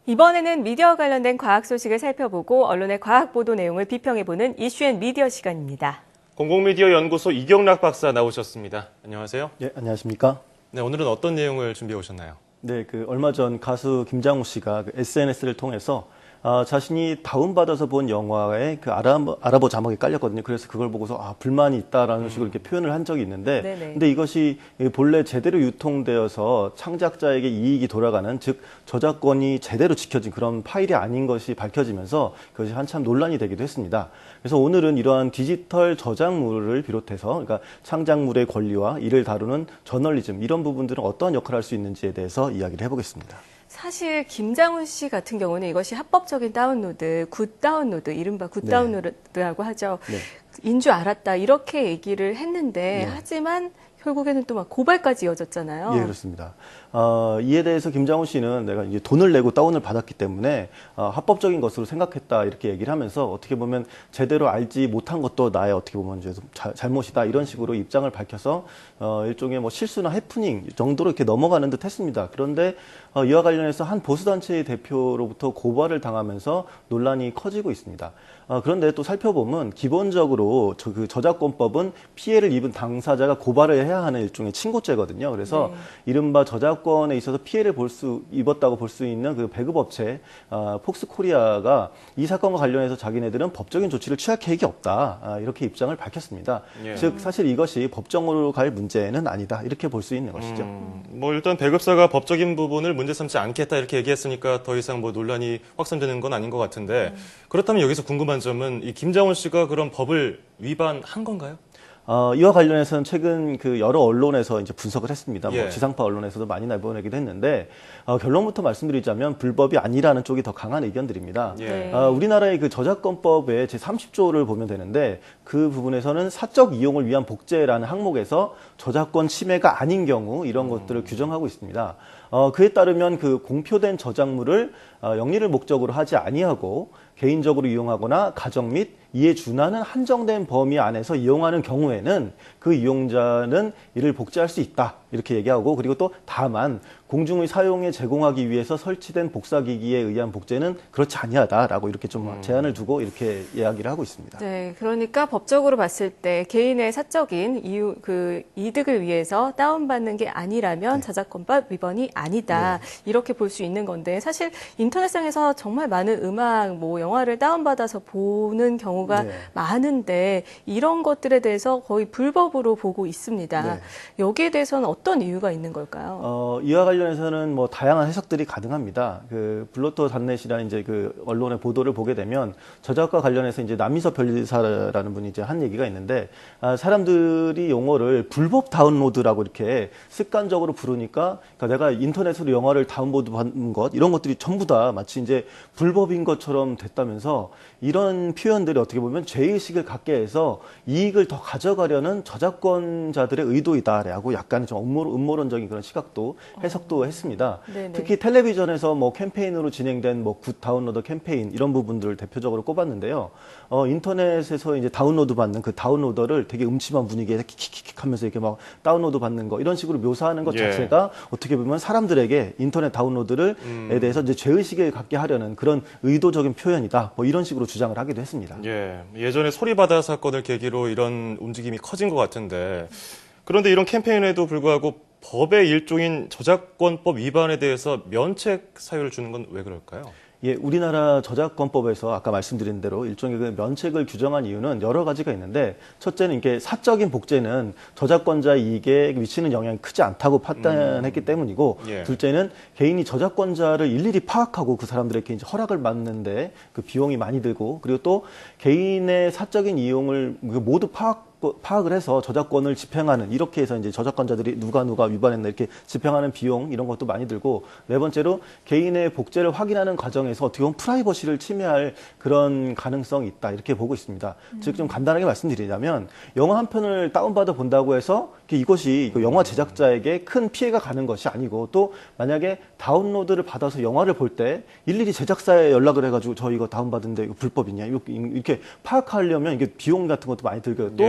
이번에는 미디어 관련된 과학 소식을 살펴보고 언론의 과학 보도 내용을 비평해보는 이슈앤미디어 시간입니다. 공공미디어 연구소 이경락 박사 나오셨습니다. 안녕하세요. 네, 안녕하십니까? 네, 오늘은 어떤 내용을 준비해 오셨나요? 네, 얼마 전 가수 김장우 씨가 SNS를 통해서 자신이 다운받아서 본 영화에 아랍어 자막이 깔렸거든요. 그래서 그걸 보고서 불만이 있다라는 식으로 이렇게 표현을 한 적이 있는데, 근데 이것이 본래 제대로 유통되어서 창작자에게 이익이 돌아가는, 즉 저작권이 제대로 지켜진 그런 파일이 아닌 것이 밝혀지면서 그것이 한참 논란이 되기도 했습니다. 그래서 오늘은 이러한 디지털 저작물을 비롯해서, 그러니까 창작물의 권리와 이를 다루는 저널리즘, 이런 부분들은 어떠한 역할을 할 수 있는지에 대해서 이야기를 해보겠습니다. 사실 김장훈 씨 같은 경우는 이것이 합법적인 다운로드, 굿 다운로드, 이른바 굿 다운로드라고 하죠. 인 줄 알았다 이렇게 얘기를 했는데 하지만 결국에는 또 막 고발까지 이어졌잖아요. 예, 그렇습니다. 이에 대해서 김장훈 씨는 내가 이제 돈을 내고 다운을 받았기 때문에 합법적인 것으로 생각했다 이렇게 얘기를 하면서 어떻게 보면 제대로 알지 못한 것도 나의 어떻게 보면 이제 잘못이다 이런 식으로 입장을 밝혀서 일종의 뭐 실수나 해프닝 정도로 이렇게 넘어가는 듯 했습니다. 그런데 이와 관련해서 한 보수단체의 대표로부터 고발을 당하면서 논란이 커지고 있습니다. 그런데 또 살펴보면 기본적으로 그 저작권법은 피해를 입은 당사자가 고발을 해야 하는 일종의 친고죄거든요. 그래서 이른바 저작권에 있어서 피해를 입었다고 볼 수 있는 그 배급업체 폭스코리아가 이 사건과 관련해서 자기네들은 법적인 조치를 취할 계획이 없다 이렇게 입장을 밝혔습니다. 즉 사실 이것이 법정으로 갈 문제는 아니다 이렇게 볼 수 있는 것이죠. 뭐 일단 배급사가 법적인 부분을 문제 삼지 않겠다 이렇게 얘기했으니까 더 이상 뭐 논란이 확산되는 건 아닌 것 같은데 그렇다면 여기서 궁금한 점은 이 김장훈 씨가 그런 법을 위반한 건가요? 이와 관련해서는 최근 그 여러 언론에서 이제 분석을 했습니다. 예. 뭐 지상파 언론에서도 많이 내보내기도 했는데 결론부터 말씀드리자면 불법이 아니라는 쪽이 더 강한 의견들입니다. 우리나라의 그 저작권법의 제30조를 보면 되는데 그 부분에서는 사적 이용을 위한 복제라는 항목에서 저작권 침해가 아닌 경우 이런 것들을 규정하고 있습니다. 그에 따르면 그 공표된 저작물을 영리를 목적으로 하지 아니하고 개인적으로 이용하거나 가정 및 이에 준하는 한정된 범위 안에서 이용하는 경우에는 그 이용자는 이를 복제할 수 있다 이렇게 얘기하고 그리고 또 다만 공중의 사용에 제공하기 위해서 설치된 복사기기에 의한 복제는 그렇지 아니하다라고 이렇게 좀 제한을 두고 이렇게 이야기를 하고 있습니다. 네, 그러니까 법적으로 봤을 때 개인의 사적인 이득을 위해서 다운받는 게 아니라면 저작권법 위반이 아니다 이렇게 볼 수 있는 건데 사실 인터넷상에서 정말 많은 음악, 뭐 영화를 다운받아서 보는 경우가 많은데 이런 것들에 대해서 거의 불법으로 보고 있습니다. 여기에 대해서는 어떤 이유가 있는 걸까요? 이와 관련해서는 뭐 다양한 해석들이 가능합니다. 그 블로터 단넷이라는 이제 그 언론의 보도를 보게 되면 저작과 관련해서 이제 남미서 변리사라는 분이 이제 한 얘기가 있는데 사람들이 용어를 불법 다운로드라고 이렇게 습관적으로 부르니까 그러니까 내가 인터넷으로 영화를 다운로드 받는 것 이런 것들이 전부 다 마치 이제 불법인 것처럼 됐다면서 이런 표현들이 어떻게 보면 죄의식을 갖게 해서 이익을 더 가져가려는 저작권자들의 의도이다라고 약간의 좀 음모론적인 그런 시각도 해석도 했습니다. 특히 텔레비전에서 뭐 캠페인으로 진행된 뭐 굿 다운로드 캠페인 이런 부분들을 대표적으로 꼽았는데요. 인터넷에서 이제 다운로드 받는 그 다운로더를 되게 음침한 분위기에서 킥킥킥 하면서 이렇게 막 다운로드 받는 거 이런 식으로 묘사하는 것 자체가 어떻게 보면 사람들에게 인터넷 다운로드를에 대해서 이제 죄의식을 갖게 하려는 그런 의도적인 표현이다. 뭐 이런 식으로 주장을 하기도 했습니다. 예전에 소리바다 사건을 계기로 이런 움직임이 커진 것 같은데 그런데 이런 캠페인에도 불구하고 법의 일종인 저작권법 위반에 대해서 면책 사유를 주는 건 왜 그럴까요? 예, 우리나라 저작권법에서 아까 말씀드린 대로 일종의 그 면책을 규정한 이유는 여러 가지가 있는데 첫째는 이게 사적인 복제는 저작권자 이익에 미치는 영향이 크지 않다고 판단했기 때문이고 둘째는 개인이 저작권자를 일일이 파악하고 그 사람들에게 이제 허락을 받는데 그 비용이 많이 들고 그리고 또 개인의 사적인 이용을 모두 파악을 해서 저작권을 집행하는 이렇게 해서 이제 저작권자들이 누가 위반했나 이렇게 집행하는 비용 이런 것도 많이 들고 네 번째로 개인의 복제를 확인하는 과정에서 어떻게 보면 프라이버시를 침해할 그런 가능성이 있다 이렇게 보고 있습니다. 즉 좀 간단하게 말씀드리자면 영화 한 편을 다운받아 본다고 해서 이것이 영화 제작자에게 큰 피해가 가는 것이 아니고 또 만약에 다운로드를 받아서 영화를 볼 때 일일이 제작사에 연락을 해가지고 저 이거 다운받은데 이거 불법이냐 이렇게 파악하려면 이게 비용 같은 것도 많이 들고 또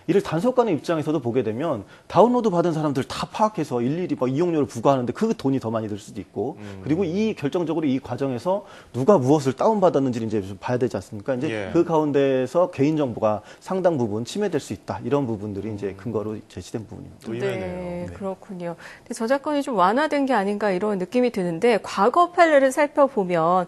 이를 단속관의 입장에서도 보게 되면 다운로드 받은 사람들 다 파악해서 일일이 막 이용료를 부과하는데 그 돈이 더 많이 들 수도 있고 그리고 이 결정적으로 이 과정에서 누가 무엇을 다운받았는지를 이제 좀 봐야 되지 않습니까? 이제 그 가운데서 개인정보가 상당 부분 침해될 수 있다. 이런 부분들이 이제 근거로 제시된 부분입니다. 네, 그렇군요. 근데 저작권이 좀 완화된 게 아닌가 이런 느낌이 드는데 과거 판례를 살펴보면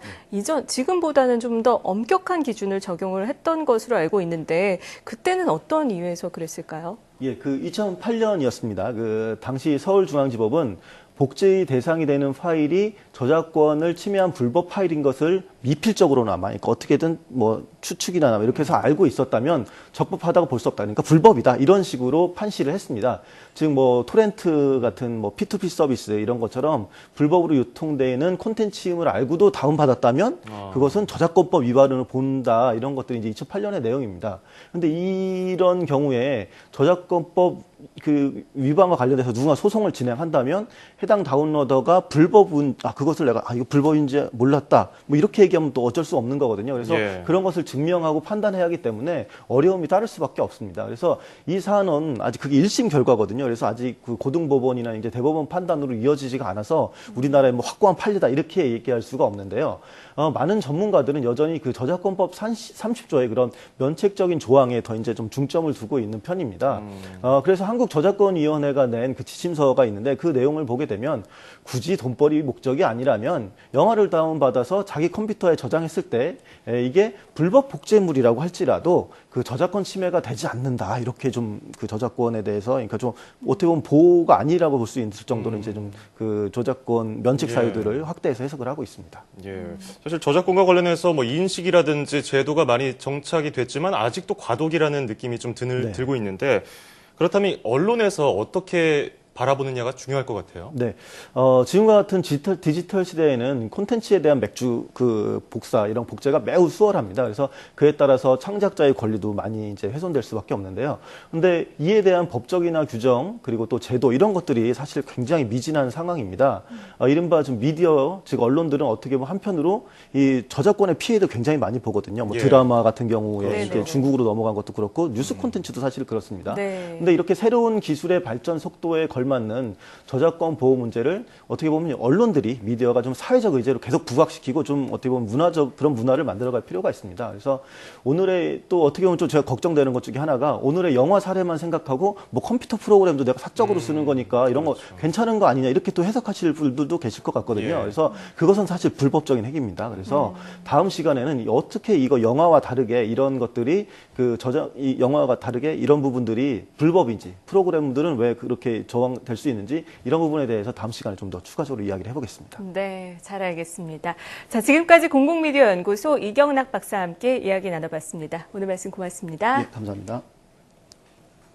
지금보다는 좀 더 엄격한 기준을 적용을 했던 것으로 알고 있는데 그때는 어떤 이유에서 그랬을까요? 예, 그 2008년이었습니다. 그 당시 서울중앙지법은 복제의 대상이 되는 파일이 저작권을 침해한 불법 파일인 것을 미필적으로나마, 그러니까 어떻게든 뭐 추측이나 이렇게 해서 알고 있었다면 적법하다고 볼 수 없다. 그러니까 불법이다. 이런 식으로 판시를 했습니다. 즉 뭐 토렌트 같은 뭐 P2P 서비스 이런 것처럼 불법으로 유통되는 콘텐츠임을 알고도 다운받았다면 그것은 저작권법 위반으로 본다. 이런 것들이 이제 2008년의 내용입니다. 근데 이런 경우에 저작권법 그 위반과 관련해서 누군가 소송을 진행한다면 해당 다운로더가 그것을 내가 이거 불법인지 몰랐다. 뭐 이렇게 얘기하면 또 어쩔 수 없는 거거든요. 그래서 그런 것을 증명하고 판단해야 하기 때문에 어려움이 따를 수밖에 없습니다. 그래서 이 사안은 아직 그게 1심 결과거든요. 그래서 아직 그 고등법원이나 이제 대법원 판단으로 이어지지가 않아서 우리나라에 뭐 확고한 판례다 이렇게 얘기할 수가 없는데요. 많은 전문가들은 여전히 그 저작권법 30조의 그런 면책적인 조항에 더 이제 좀 중점을 두고 있는 편입니다. 그래서 한국저작권위원회가 낸 그 지침서가 있는데 그 내용을 보게 되면 굳이 돈벌이 목적이 아니라면 영화를 다운받아서 자기 컴퓨터에 저장했을 때 이게 불법 복제물이라고 할지라도 그 저작권 침해가 되지 않는다. 이렇게 좀 그 저작권에 대해서 그러니까 좀 어떻게 보면 보호가 아니라고 볼 수 있을 정도로 이제 좀 그 저작권 면책 사유들을 확대해서 해석을 하고 있습니다. 사실 저작권과 관련해서 뭐 인식이라든지 제도가 많이 정착이 됐지만 아직도 과도기라는 느낌이 좀 들고 있는데 그렇다면 언론에서 어떻게 바라보느냐가 중요할 것 같아요. 네. 지금과 같은 디지털 시대에는 콘텐츠에 대한 복사, 이런 복제가 매우 수월합니다. 그래서 그에 따라서 창작자의 권리도 많이 이제 훼손될 수밖에 없는데요. 근데 이에 대한 법적이나 규정, 그리고 또 제도, 이런 것들이 사실 굉장히 미진한 상황입니다. 이른바 좀 미디어, 즉 언론들은 어떻게 보면 한편으로 이 저작권의 피해도 굉장히 많이 보거든요. 뭐 드라마 같은 경우에 이게 중국으로 넘어간 것도 그렇고, 뉴스 콘텐츠도 사실 그렇습니다. 근데 이렇게 새로운 기술의 발전 속도에 걸맞는 저작권 보호 문제를 어떻게 보면 언론들이 미디어가 좀 사회적 의제로 계속 부각시키고 좀 어떻게 보면 문화적 그런 문화를 만들어갈 필요가 있습니다. 그래서 오늘의 또 어떻게 보면 좀 제가 걱정되는 것 중에 하나가 오늘의 영화 사례만 생각하고 뭐 컴퓨터 프로그램도 내가 사적으로 쓰는 거니까 이런 거 괜찮은 거 아니냐 이렇게 또 해석하실 분들도 계실 것 같거든요. 그래서 그것은 사실 불법적인 행위입니다. 그래서 다음 시간에는 어떻게 이거 영화와 다르게 이런 것들이 이 영화와 다르게 이런 부분들이 불법인지 프로그램들은 왜 그렇게 저항될 수 있는지 이런 부분에 대해서 다음 시간에 좀 더 추가적으로 이야기를 해보겠습니다. 네, 잘 알겠습니다. 자, 지금까지 공공미디어 연구소 이경락 박사와 함께 이야기 나눠봤습니다. 오늘 말씀 고맙습니다. 예, 감사합니다.